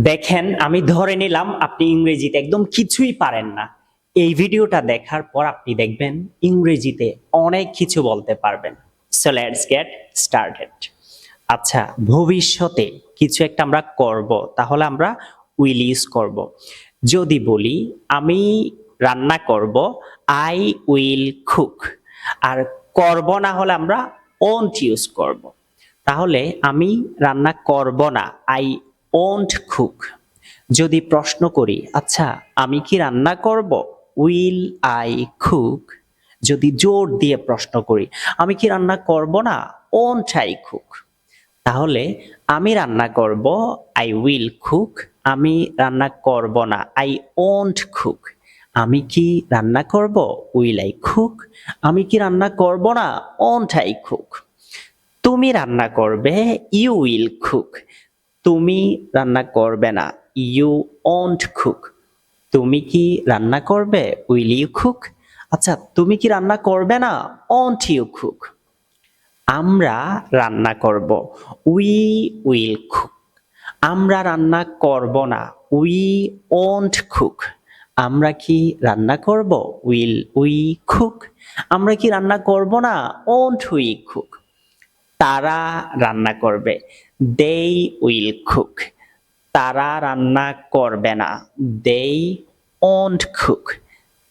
দেখেন, আমি ধরে নিলাম আপনি ইংরেজিতে একদম কিছুই পারেন না। এই ভিডিওটা দেখার পর আপনি দেখবেন ইংরেজিতে অনেক কিছু বলতে পারবেন। So let's get started. আচ্ছা, ভবিষ্যতে কিছু একটা আমরা করব, তাহলে আমরা উইল ইউজ করব। যদি বলি আমি রান্না করব, আই উইল কুক। আর করব না হলে আমরা ওন্ট ইউজ করব। তাহলে আমি রান্না করব না, আই ওন্ট কুক। যদি প্রশ্ন করি, আচ্ছা আমি কি রান্না করব, উইল আই কুক। যদি জোর দিয়ে প্রশ্ন করি, আমি কি রান্না করব না, ওন্ট আই কুক। তাহলে আমি রান্না করব, আই উইল কুক। আমি রান্না করব না, আই ওন্ট কুক। আমি কি রান্না করব, উইল আই কুক। আমি কি রান্না করব না, ওন্ট আই কুক। তুমি রান্না করবে, ইউ উইল কুক। তুমি রান্না করবে না, ইউ ওন্ট কুক। তুমি কি রান্না করবে, উইল ইউ কুক। আচ্ছা, তুমি কি রান্না করবে না, ওন্ট ইউ কুক। আমরা রান্না করব, উই উইল কুক। আমরা রান্না করব না, উই ওন্ট কুক। আমরা কি রান্না করব, উইল উই কুক। আমরা কি রান্না করব না, ওন্ট উই কুক। তারা রান্না করবে, দে উইল কুক। তারা রান্না করবে না, দে ওন্ট কুক।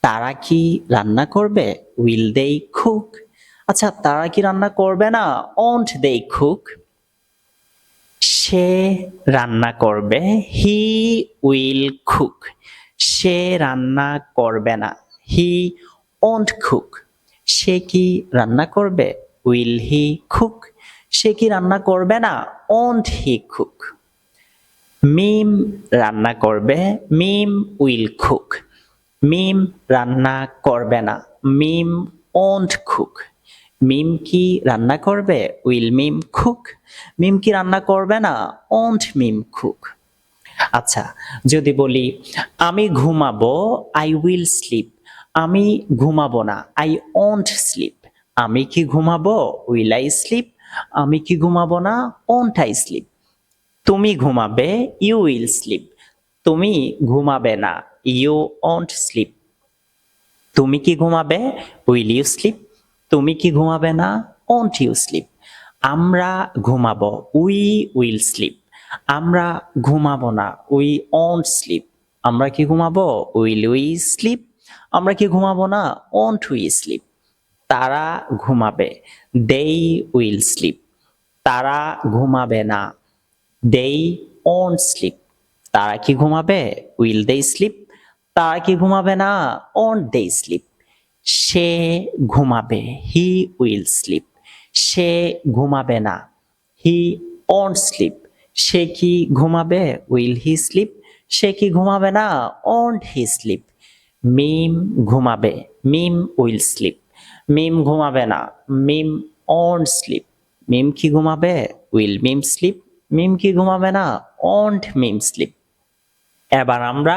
তারা কি রান্না করবে, উইল দে কুক। আচ্ছা, তারা কি রান্না করবে না, ওন্ট দে কুক। সে রান্না করবে, হি উইল কুক। সে রান্না করবে না, হি ওন্ট কুক। সে কি রান্না করবে, উইল হি কুক। সে কি রান্না করবে না, ওন্ট হি কুক। মিম রান্না করবে, মিম উইল কুক। মিম রান্না করবে না, মিম ওন্ট কুক। মিম কি রান্না করবে, উইল মিম কুক। মিম কি রান্না করবে না, ওন্ট মিম কুক। আচ্ছা, যদি বলি আমি ঘুমাবো, আই উইল স্লিপ। আমি ঘুমাবো না, আই ওন্ট স্লিপ। আমি কি ঘুমাবো, উইল আই স্লিপ। আমি কি ঘুমাবো না, ওন্ট আই স্লিপ। তুমি ঘুমাবে, ইউ উইল স্লিপ। তুমি ঘুমাবে না, ইউ ওন্ট স্লিপ। তুমি কি ঘুমাবে, উইল ইউ স্লিপ। তুমি কি ঘুমাবে না, ওন্ট ইউ স্লিপ। আমরা ঘুমাবো, উই উইল স্লিপ। আমরা ঘুমাবো না, উই ওন্ট স্লিপ। আমরা কি ঘুমাবো, উইল উই স্লিপ। আমরা কি ঘুমাবো না, ওন্ট উই স্লিপ। তারা ঘুমাবে, দে উইল স্লিপ। তারা ঘুমাবে না, দে ওন্ট স্লিপ। তারা কি ঘুমাবে, উইল দে স্লিপ। তারা কি ঘুমাবে না, ওন্ট দে স্লিপ। সে ঘুমাবে, হি উইল স্লিপ। সে ঘুমাবে না, হি ওন্ট স্লিপ। সে কি ঘুমাবে, উইল হি স্লিপ। সে কি ঘুমাবে না, ওন্ট হি স্লিপ। মিম ঘুমাবে, মিম উইল স্লিপ। মিম ঘুমাবে না, মিম ওন্ট স্লিপ। মিম কি ঘুমাবে, উইল মিম স্লিপ। মিম কি ঘুমাবে না, ওন্ট মিম স্লিপ। এবার আমরা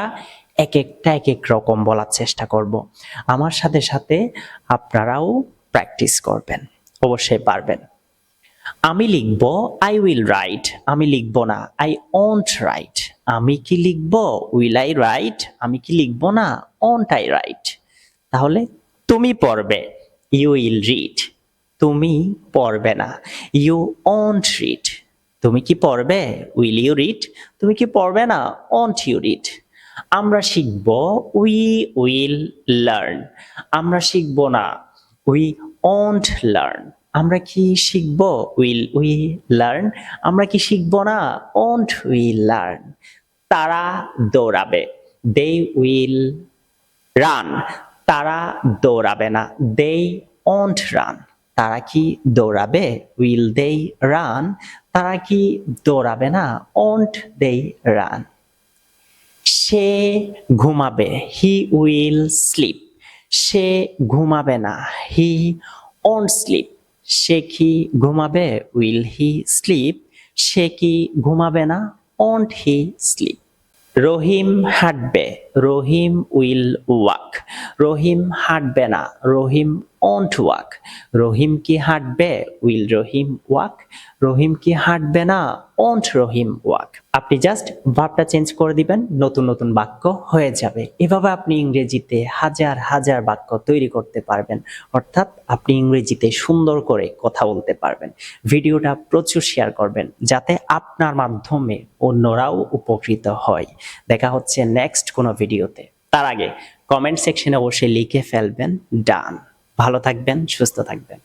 এক একটা এক এক রকম বলার চেষ্টা করব। আমার সাথে সাথে আপনারাও প্র্যাকটিস করবেন, অবশ্যই পারবেন। আমি লিখব, আই উইল রাইট। আমি লিখব না, আই ওন্ট রাইট। আমি কি লিখব, উইল আই রাইট। আমি কি লিখব না, ওন্ট আই রাইট। তাহলে তুমি পড়বে, ইউ উইল রিড। তুমি পড়বে না, ইউ ওন্ট রিড। তুমি কি পড়বে, উইল ইউ রিড। তুমি কি পড়বে না, ওন্ট ইউ রিড। আমরা শিখব, উই উইল লার্ন। আমরা শিখব না, উই ওন্ট লার্ন। আমরা কি শিখব, উইল উই লার্ন। আমরা কি শিখব না, ওন্ট উই লার্ন। তারা দৌড়াবে, দে উইল রান। তারা দৌড়াবে না, দে ওন্ট রান। তারা কি দৌড়াবে, উইল দে রান। তারা কি দৌড়াবে না, ওন্ট দে রান। সে ঘুমাবে, হি উইল স্লিপ। সে ঘুমাবে না, হি ওন্ট স্লিপ। সে কি ঘুমাবে, উইল হি স্লিপ। সে কি ঘুমাবে না, ওন্ট হি স্লিপ। রহিম হাঁটবে, রহিম উইল ওয়াক। রহিম হাঁটবে না, রহিম ওন্ট ওয়াক। রহিম কি হাঁটবে? Will Rahim walk. রহিম কি হাঁটবে না? Won't Rahim walk. আপনি জাস্ট ভার্বটা চেঞ্জ করে দিবেন, নতুন নতুন বাক্য হয়ে যাবে। এভাবে আপনি ইংরেজিতে হাজার হাজার বাক্য তৈরি করতে পারবেন, অর্থাৎ আপনি ইংরেজিতে সুন্দর করে কথা বলতে পারবেন। ভিডিওটা প্রচুর শেয়ার করবেন যাতে আপনার মাধ্যমে অন্যরাও উপকৃত হয়। দেখা হচ্ছে নেক্সট কোনো ভিডিওতে। তার আগে কমেন্ট সেকশনে অবশ্যই লিখে ফেলবেন ডান। ভালো থাকবেন, সুস্থ থাকবেন।